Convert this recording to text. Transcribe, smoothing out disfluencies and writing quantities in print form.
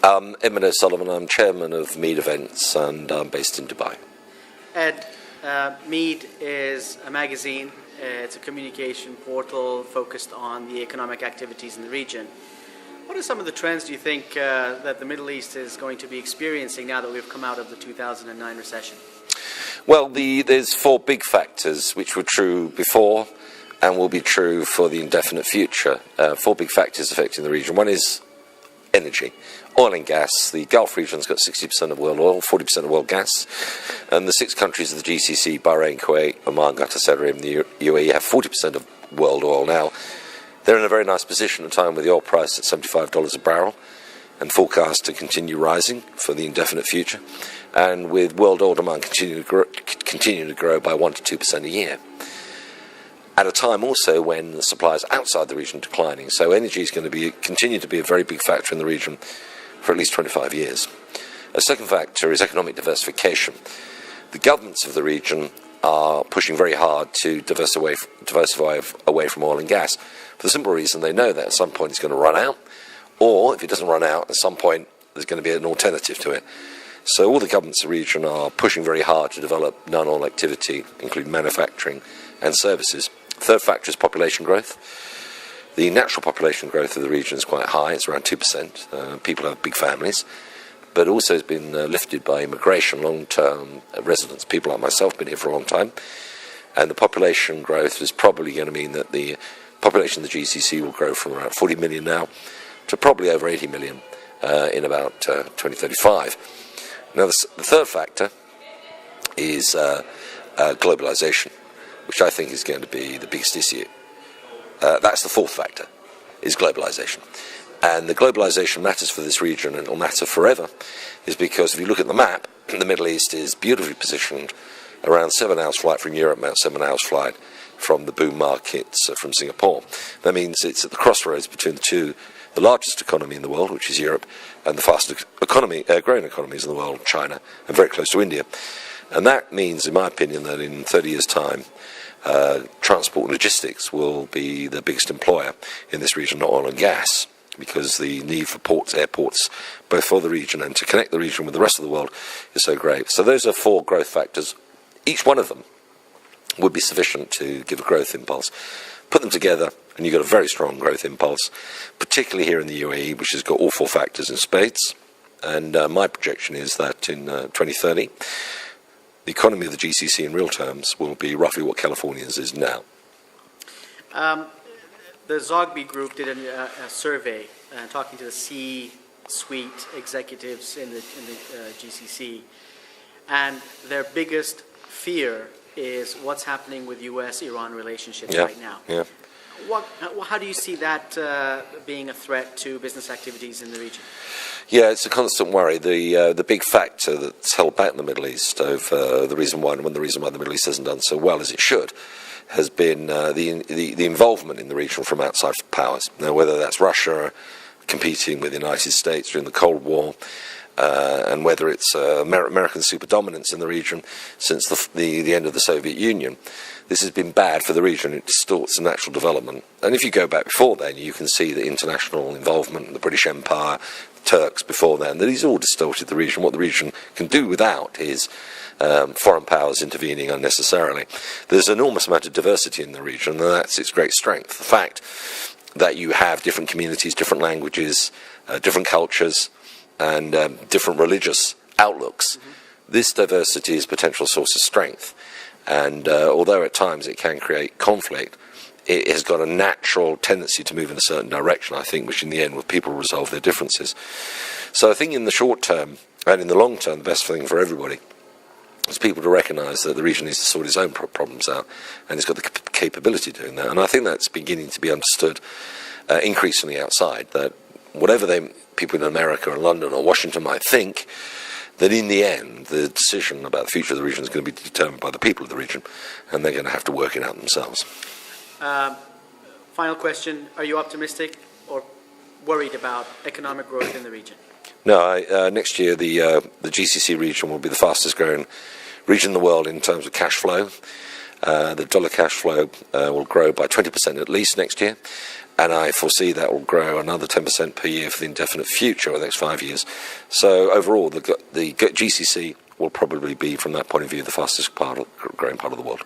Edmund O Sullivan, I'm Chairman of MEED Events, and I'm based in Dubai. Ed, MEED is a magazine. It's a communication portal focused on the economic activities in the region. What are some of the trends, do you think, that the Middle East is going to be experiencing now that we've come out of the 2009 recession? Well, there's four big factors which were true before and will be true for the indefinite future. Four big factors affecting the region. One is energy. Oil and gas. The Gulf region's got 60% of world oil, 40% of world gas. And the 6 countries of the GCC, Bahrain, Kuwait, Oman, Qatar, Saudi Arabia, and the UAE have 40% of world oil now. They're in a very nice position at a time with the oil price at $75 a barrel and forecast to continue rising for the indefinite future. And with world oil demand continuing to grow by 1 to 2% a year. At a time also when the supplies outside the region are declining. So energy is going to continue to be a very big factor in the region for at least 25 years. A second factor is economic diversification. The governments of the region are pushing very hard to diversify away from oil and gas for the simple reason they know that at some point it's going to run out, or if it doesn't run out, at some point there's going to be an alternative to it. So all the governments of the region are pushing very hard to develop non-oil activity, including manufacturing and services. Third factor is population growth. The natural population growth of the region is quite high. It's around 2%. People have big families. But also has been lifted by immigration, long-term residents. People like myself have been here for a long time. And the population growth is probably going to mean that the population of the GCC will grow from around 40 million now to probably over 80 million in about 2035. Now, the third factor is globalization, which I think is going to be the biggest issue. That's the fourth factor, is globalization. And the globalization matters for this region, and it will matter forever, is because if you look at the map, the Middle East is beautifully positioned around 7 hours flight from Europe, about 7 hours flight from the boom markets from Singapore. That means it's at the crossroads between the largest economy in the world, which is Europe, and the fastest growing economies in the world, China, and very close to India. And that means, in my opinion, that in 30 years' time, transport and logistics will be the biggest employer in this region, not oil and gas, because the need for ports, airports, both for the region and to connect the region with the rest of the world is so great. So those are 4 growth factors. Each one of them would be sufficient to give a growth impulse. Put them together, and you've got a very strong growth impulse, particularly here in the UAE, which has got all 4 factors in spades. And my projection is that in 2030, the economy of the GCC in real terms will be roughly what California's is now. The Zogby Group did a survey talking to the C-suite executives in the GCC, and their biggest fear is what's happening with U.S.-Iran relationships right now. Yeah. How do you see that being a threat to business activities in the region? Yeah, it's a constant worry. The big factor that's held back the Middle East over the reason why the Middle East hasn't done so well as it should has been the involvement in the region from outside powers. Now, whether that's Russia competing with the United States during the Cold War, and whether it's American superdominance in the region since the end of the Soviet Union, this has been bad for the region. It distorts the natural development. And if you go back before then, you can see the international involvement, the British Empire, Turks before then, that these all distorted the region. What the region can do without is foreign powers intervening unnecessarily. There's an enormous amount of diversity in the region, and that's its great strength. The fact that you have different communities, different languages, different cultures, and different religious outlooks. This diversity is a potential source of strength. And although at times it can create conflict, it has got a natural tendency to move in a certain direction, I think, which in the end will people resolve their differences. So I think in the short term and in the long term, the best thing for everybody is people to recognise that the region needs to sort its own problems out, and it's got the capability of doing that. And I think that's beginning to be understood increasingly outside, that whatever people in America or London or Washington might think, that in the end, the decision about the future of the region is going to be determined by the people of the region, and they're going to have to work it out themselves. Final question, are you optimistic or worried about economic growth in the region? No, next year the GCC region will be the fastest growing region in the world in terms of cash flow. The dollar cash flow will grow by 20% at least next year, and I foresee that will grow another 10% per year for the indefinite future over the next 5 years. So overall, the GCC will probably be, from that point of view, the fastest growing part of the world.